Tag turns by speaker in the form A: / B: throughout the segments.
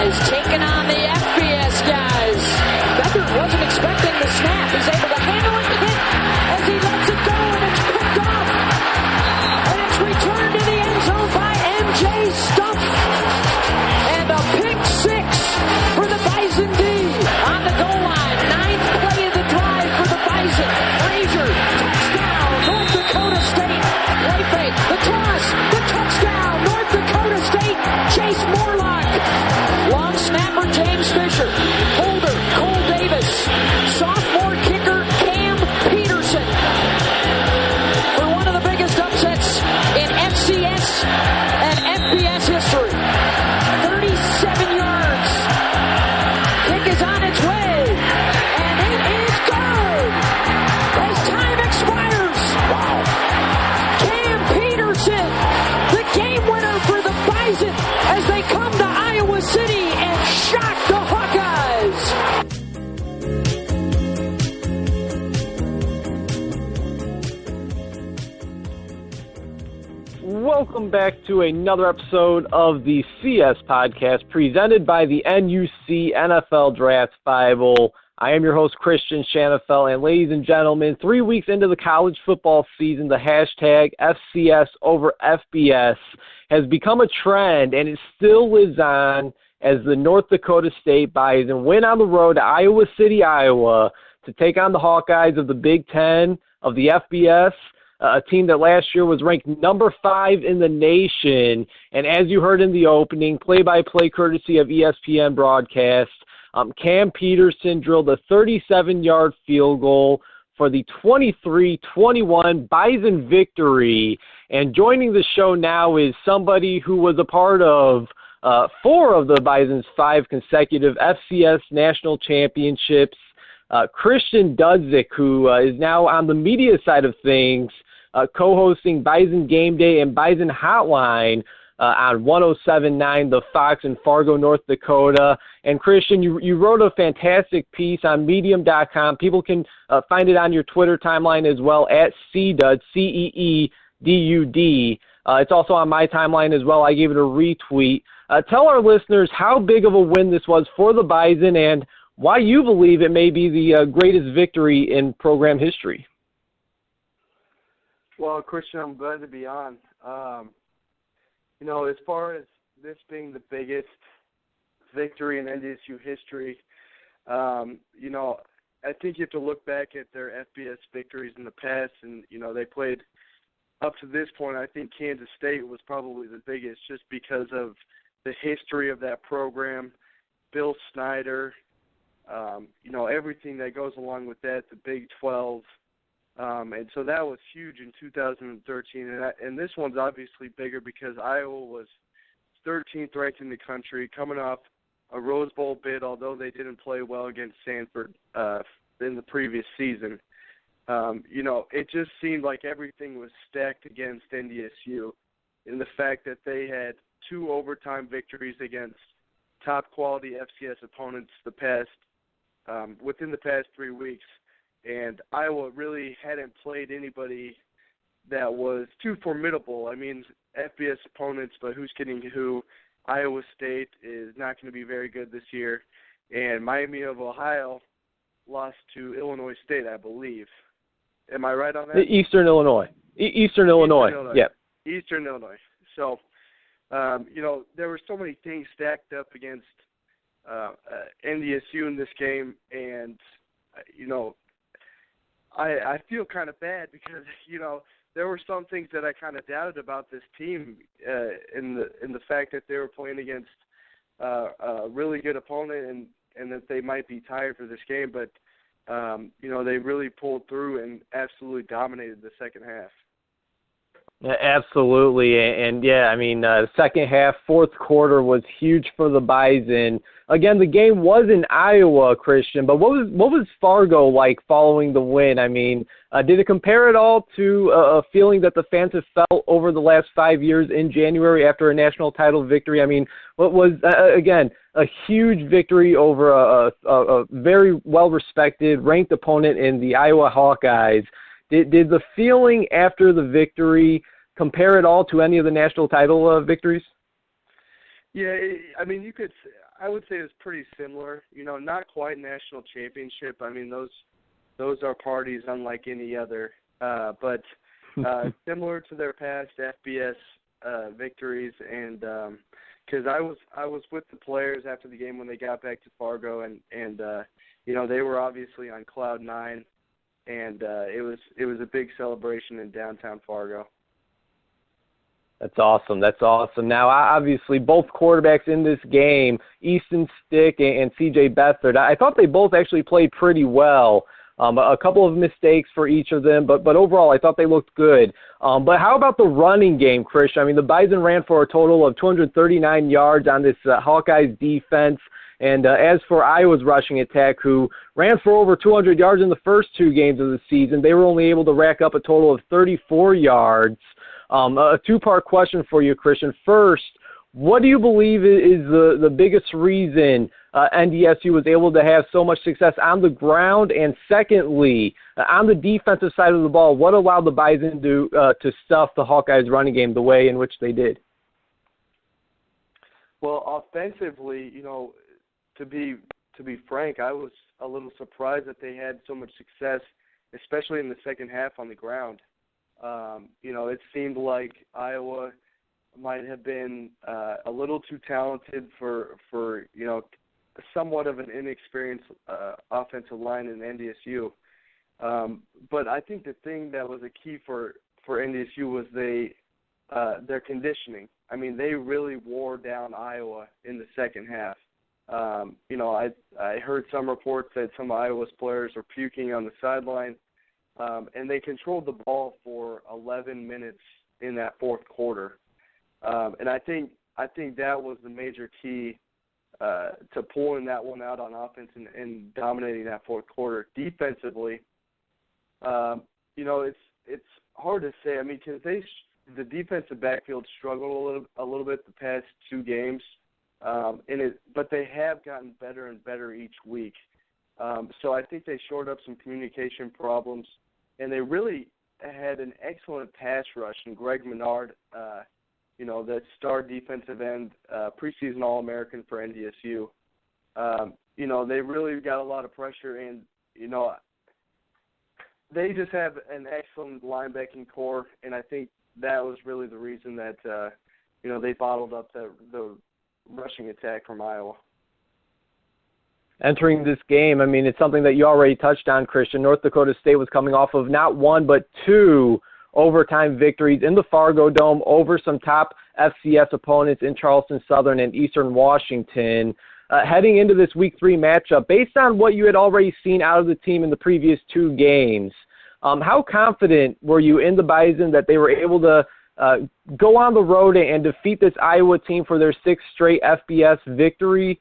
A: is taking on the FBS guys. Beckert wasn't expecting the snap. He's able to handle it, hit as he lets it go, and it's picked off. And it's returned to the end zone by MJ Stumpf. And a pick six for the Bison D on the goal line. 9th play of the drive for the Bison. Frazier, touchdown, North Dakota State. Way fake, the toss, the touchdown, North Dakota State. Chase Morlock. Long snapper James Fisher. Holder Cole Davis. Sophomore kicker Cam Peterson. For one of the biggest upsets in FCS and FBS history. 37 yards. Kick is on its way. And it is good. As time expires. Wow. Cam Peterson, the game winner for the Bison as they come to Iowa City and shock the Hawkeyes.
B: Welcome back to another episode of the CS Podcast presented by the NUC NFL Draft Bible. I am your host, Christian Shanafel, and ladies and gentlemen, 3 weeks into the college football season, the hashtag FCS over FBS has become a trend, and it still lives on as the North Dakota State Bison win on the road to Iowa City, Iowa, to take on the Hawkeyes of the Big Ten of the FBS, a team that last year was ranked number 5 in the nation. And as you heard in the opening, play-by-play courtesy of ESPN broadcast, Cam Peterson drilled a 37-yard field goal for the 23-21 Bison victory. And joining the show now is somebody who was a part of 4 of the Bison's 5 consecutive FCS national championships, Christian Dudzik, who is now on the media side of things, co-hosting Bison Game Day and Bison Hotline on 107.9 The Fox in Fargo, North Dakota. And Christian, you wrote a fantastic piece on Medium.com. People can find it on your Twitter timeline as well, at CDUD, CEEDUD. It's also on my timeline as well. I gave it a retweet. Tell our listeners how big of a win this was for the Bison and why you believe it may be the greatest victory in program history.
C: Well, Christian, I'm glad to be on. As far as this being the biggest victory in NDSU history, I think you have to look back at their FBS victories in the past, and, they played up to this point. I think Kansas State was probably the biggest just because of the history of that program, Bill Snyder, everything that goes along with that, the Big 12. And so that was huge in 2013. And this one's obviously bigger because Iowa was 13th ranked in the country, coming off a Rose Bowl bid, although they didn't play well against Sanford in the previous season. It just seemed like everything was stacked against NDSU in the fact that they had 2 overtime victories against top-quality FCS opponents within the past 3 weeks. And Iowa really hadn't played anybody that was too formidable. I mean, FBS opponents, but who's kidding who? Iowa State is not going to be very good this year. And Miami of Ohio lost to Illinois State, I believe. Am I right on that?
B: Eastern Illinois. Eastern Illinois. Yeah.
C: Eastern Illinois. So, there were so many things stacked up against NDSU in this game, and, I feel kind of bad because, there were some things that I kind of doubted about this team in the fact that they were playing against a really good opponent and that they might be tired for this game. But, they really pulled through and absolutely dominated the second half.
B: Yeah, absolutely. And the second half, fourth quarter was huge for the Bison. Again, the game was in Iowa, Christian, but what was Fargo like following the win? I mean, did it compare at all to a feeling that the fans have felt over the last 5 years in January after a national title victory? I mean, what was, again, a huge victory over a very well-respected, ranked opponent in the Iowa Hawkeyes. Did the feeling after the victory compare at all to any of the national title victories?
C: Yeah, I mean, I would say it's pretty similar. Not quite national championship. I mean, those are parties unlike any other. But similar to their past FBS victories, and because I was with the players after the game when they got back to Fargo, and they were obviously on cloud nine, and it was a big celebration in downtown Fargo.
B: That's awesome. Now, obviously, both quarterbacks in this game, Easton Stick and C.J. Beathard, I thought they both actually played pretty well. A couple of mistakes for each of them, but overall, I thought they looked good. But how about the running game, Christian? I mean, the Bison ran for a total of 239 yards on this Hawkeyes defense. And as for Iowa's rushing attack, who ran for over 200 yards in the first two games of the season, they were only able to rack up a total of 34 yards. A two-part question for you, Christian. First, what do you believe is the biggest reason NDSU was able to have so much success on the ground? And secondly, on the defensive side of the ball, what allowed the Bison to stuff the Hawkeyes running game the way in which they did?
C: Well, offensively, to be frank, I was a little surprised that they had so much success, especially in the second half on the ground. It seemed like Iowa might have been a little too talented for somewhat of an inexperienced offensive line in NDSU. But I think the thing that was a key for NDSU was their conditioning. I mean, they really wore down Iowa in the second half. I heard some reports that some of Iowa's players were puking on the sideline. And they controlled the ball for 11 minutes in that fourth quarter, and I think that was the major key to pulling that one out on offense and dominating that fourth quarter. Defensively, it's hard to say. I mean, because the defensive backfield struggled a little bit the past two games, but they have gotten better and better each week. So I think they shored up some communication problems. And they really had an excellent pass rush. And Greg Menard, that star defensive end, preseason All-American for NDSU, they really got a lot of pressure. And, they just have an excellent linebacking core. And I think that was really the reason that, they bottled up the rushing attack from Iowa.
B: Entering this game, I mean, it's something that you already touched on, Christian. North Dakota State was coming off of not one but two overtime victories in the Fargo Dome over some top FCS opponents in Charleston Southern and Eastern Washington. Heading into this Week 3 matchup, based on what you had already seen out of the team in the previous two games, how confident were you in the Bison that they were able to go on the road and defeat this Iowa team for their sixth straight FBS victory?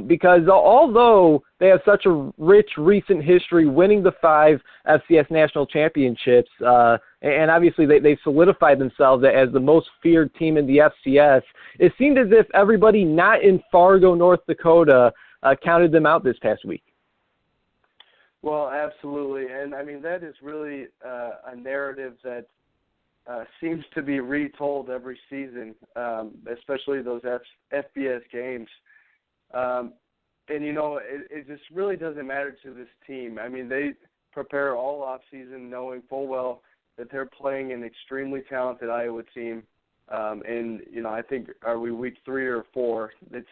B: Because although they have such a rich recent history winning the 5 FCS national championships, and obviously they solidified themselves as the most feared team in the FCS, it seemed as if everybody not in Fargo, North Dakota, counted them out this past week.
C: Well, absolutely. And, I mean, that is really a narrative that seems to be retold every season, especially those FBS games. It just really doesn't matter to this team. I mean, they prepare all offseason knowing full well that they're playing an extremely talented Iowa team. I think, are we week 3 or 4? It's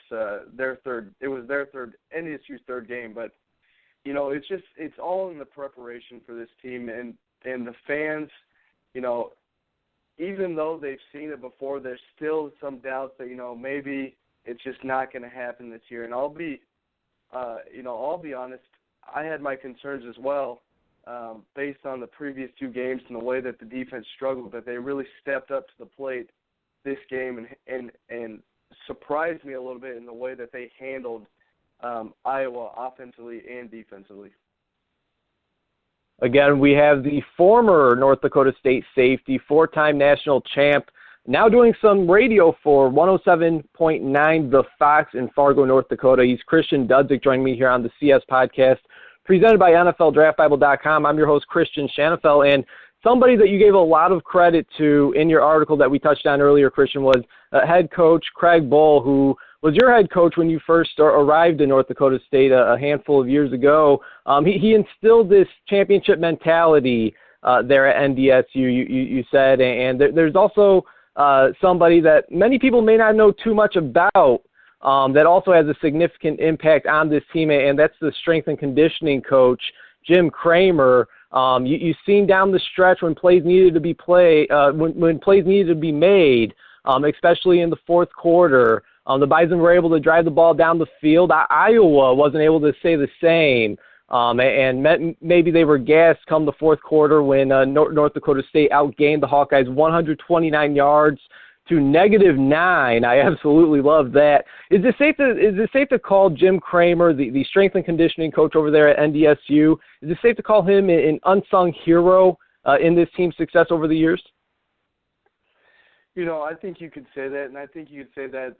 C: their third. It was their third, NDSU's third game. But, it's all in the preparation for this team. And the fans, even though they've seen it before, there's still some doubts that, maybe it's just not going to happen this year. And I'll be honest, I had my concerns as well, based on the previous two games and the way that the defense struggled, but they really stepped up to the plate this game and surprised me a little bit in the way that they handled Iowa offensively and defensively.
B: Again, we have the former North Dakota State safety, 4-time national champ, now doing some radio for 107.9 The Fox in Fargo, North Dakota. He's Christian Dudzik, joining me here on the CS Podcast, presented by NFLDraftBible.com. I'm your host, Christian Shanafel, and somebody that you gave a lot of credit to in your article that we touched on earlier, Christian, was head coach Craig Bull, who was your head coach when you first arrived in North Dakota State a handful of years ago. He instilled this championship mentality there at NDSU, you said, and there's also somebody that many people may not know too much about that also has a significant impact on this team, and that's the strength and conditioning coach, Jim Kramer. You've seen down the stretch when plays needed to be when plays needed to be made, especially in the fourth quarter. The Bison were able to drive the ball down the field. Iowa wasn't able to say the same, and maybe they were gassed come the fourth quarter when North Dakota State outgained the Hawkeyes 129 yards to -9. I absolutely love that. Is it safe to call Jim Kramer, the strength and conditioning coach over there at NDSU, is it safe to call him an unsung hero in this team's success over the years?
C: You know, I think you could say that, and I think you could say that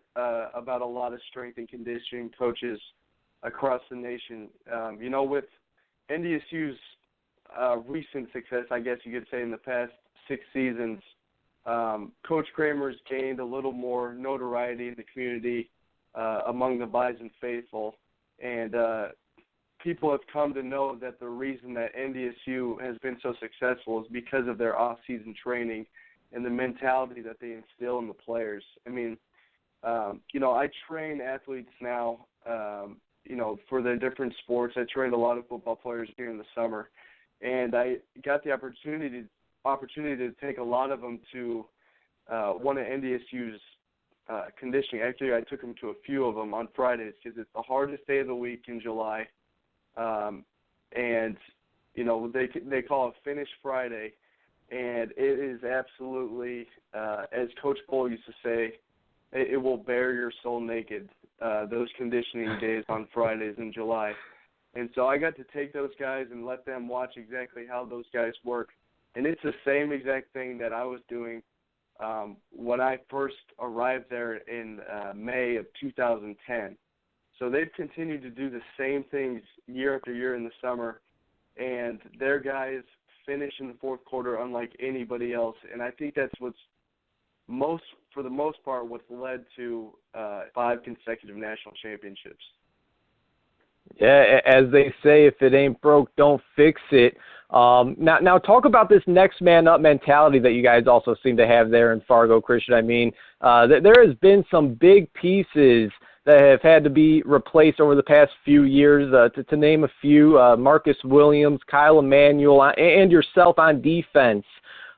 C: about a lot of strength and conditioning coaches across the nation. You know, with NDSU's recent success, I guess you could say in the past 6 seasons, Coach Kramer's gained a little more notoriety in the community among the Bison faithful, and people have come to know that the reason that NDSU has been so successful is because of their off-season training and the mentality that they instill in the players. I mean, you know, I train athletes now, you know, for their different sports. I trained a lot of football players during the summer, and I got the opportunity to take a lot of them to one of NDSU's conditioning. Actually, I took them to a few of them on Fridays because it's the hardest day of the week in July, and you know they call it Finish Friday. And it is absolutely, as Coach Bull used to say, it will bare your soul naked, those conditioning days on Fridays in July. And so I got to take those guys and let them watch exactly how those guys work. And it's the same exact thing that I was doing when I first arrived there in May of 2010. So they've continued to do the same things year after year in the summer, and their guys finish in the fourth quarter unlike anybody else, and I think that's for the most part, what's led to 5 consecutive national championships.
B: Yeah, as they say, if it ain't broke, don't fix it. Now talk about this next man up mentality that you guys also seem to have there in Fargo, Christian. I mean, there has been some big pieces that have had to be replaced over the past few years. To name a few, Marcus Williams, Kyle Emanuel, and yourself on defense.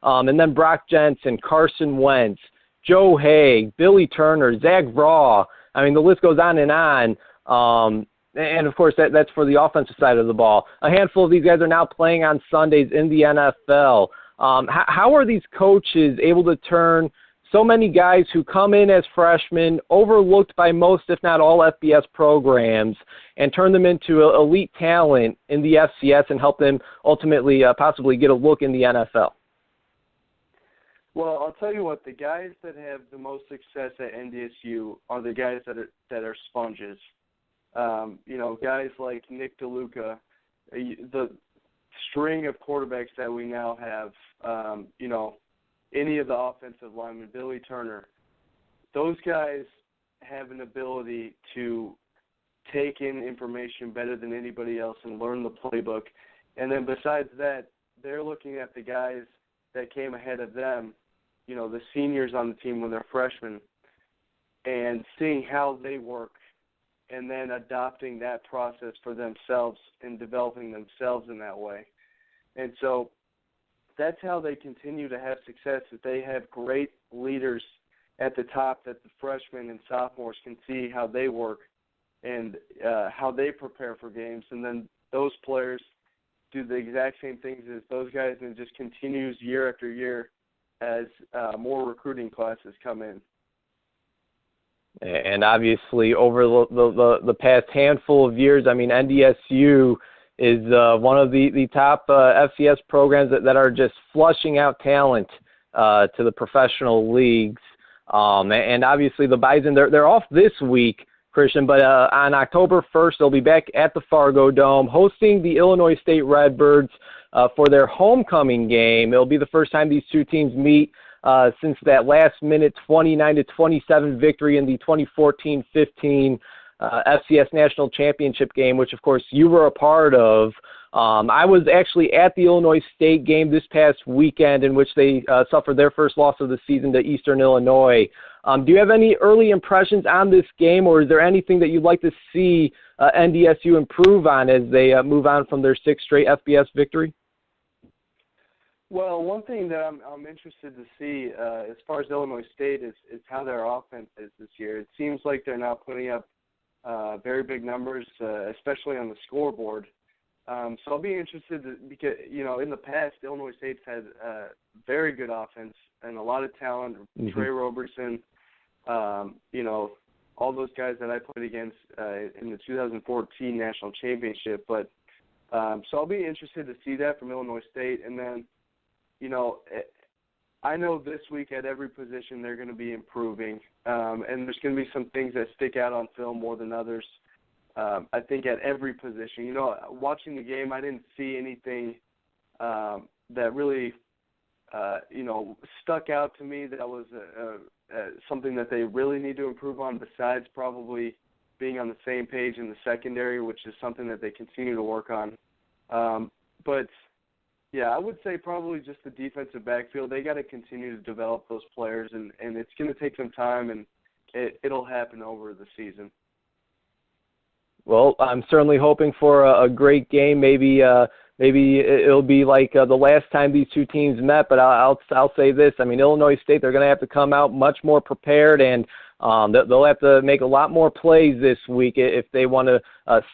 B: And then Brock Jensen, Carson Wentz, Joe Haig, Billy Turner, Zach Raw. I mean, the list goes on and on. And, of course, that's for the offensive side of the ball. A handful of these guys are now playing on Sundays in the NFL. How are these coaches able to turn so many guys who come in as freshmen, overlooked by most, if not all, FBS programs, and turn them into elite talent in the FCS and help them ultimately possibly get a look in the NFL?
C: Well, I'll tell you what, the guys that have the most success at NDSU are the guys that are sponges. You know, guys like Nick DeLuca, the string of quarterbacks that we now have, you know, any of the offensive linemen, Billy Turner, those guys have an ability to take in information better than anybody else and learn the playbook. And then besides that, they're looking at the guys that came ahead of them, you know, the seniors on the team when they're freshmen, and seeing how they work and then adopting that process for themselves and developing themselves in that way. And so that's how they continue to have success, that they have great leaders at the top that the freshmen and sophomores can see how they work and how they prepare for games. And then those players do the exact same things as those guys, and it just continues year after year as more recruiting classes come in.
B: And obviously over the past handful of years, I mean, NDSU is one of the top FCS programs that are just flushing out talent to the professional leagues. And obviously the Bison, they're off this week, Christian, but on October 1st, they'll be back at the Fargo Dome hosting the Illinois State Redbirds. for their homecoming game. It'll be the first time these two teams meet since that last-minute 29-27 victory in the 2014-15 FCS National Championship game, which, of course, you were a part of. I was actually at the Illinois State game this past weekend in which they suffered their first loss of the season to Eastern Illinois. Do you have any early impressions on this game, or is there anything that you'd like to see NDSU improve on as they move on from their sixth straight FBS victory?
C: Well, one thing that I'm interested to see as far as Illinois State is how their offense is this year. It seems like they're now putting up very big numbers, especially on the scoreboard. So I'll be interested because, in the past, Illinois State's had very good offense and a lot of talent. Mm-hmm. Trey Roberson, all those guys that I played against in the 2014 National Championship. But so I'll be interested to see that from Illinois State. And then, I know this week at every position they're going to be improving, and there's going to be some things that stick out on film more than others. I think at every position. Watching the game, I didn't see anything that really, stuck out to me that was something that they really need to improve on, besides probably being on the same page in the secondary, which is something that they continue to work on. But, yeah, I would say probably just the defensive backfield. They got to continue to develop those players, and it's going to take some time, and it'll happen over the season.
B: Well, I'm certainly hoping for a great game. Maybe it'll be like the last time these two teams met. But I'll say this: I mean, Illinois State, they're going to have to come out much more prepared, and they'll have to make a lot more plays this week if they want to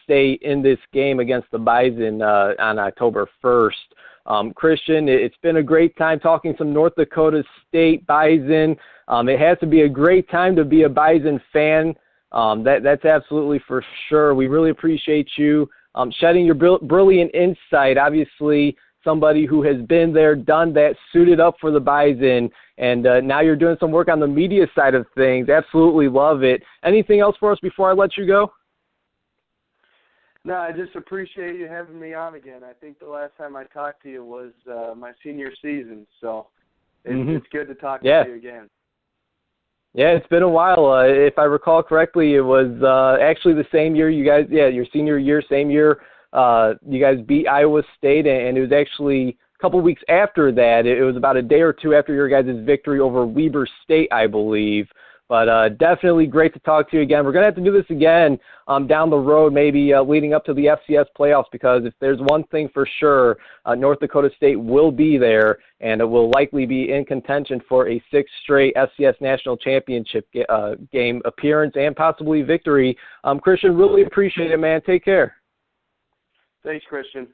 B: stay in this game against the Bison on October 1st. Christian, it's been a great time talking some North Dakota State Bison. It has to be a great time to be a Bison fan. That's absolutely for sure. We really appreciate you shedding your brilliant insight. Obviously, somebody who has been there, done that, suited up for the Bison, and now you're doing some work on the media side of things. Absolutely love it. Anything else for us before I let you go?
C: No, I just appreciate you having me on again. I think the last time I talked to you was my senior season, so it's good to talk to you again.
B: Yeah, it's been a while. If I recall correctly, it was actually the same year you guys, your senior year, same year, you guys beat Iowa State, and it was actually a couple weeks after that. It was about a day or two after your guys' victory over Weber State, I believe. But definitely great to talk to you again. We're going to have to do this again down the road, maybe leading up to the FCS playoffs, because if there's one thing for sure, North Dakota State will be there, and it will likely be in contention for a sixth straight FCS National Championship game appearance and possibly victory. Christian, really appreciate it, man. Take care.
C: Thanks, Christian.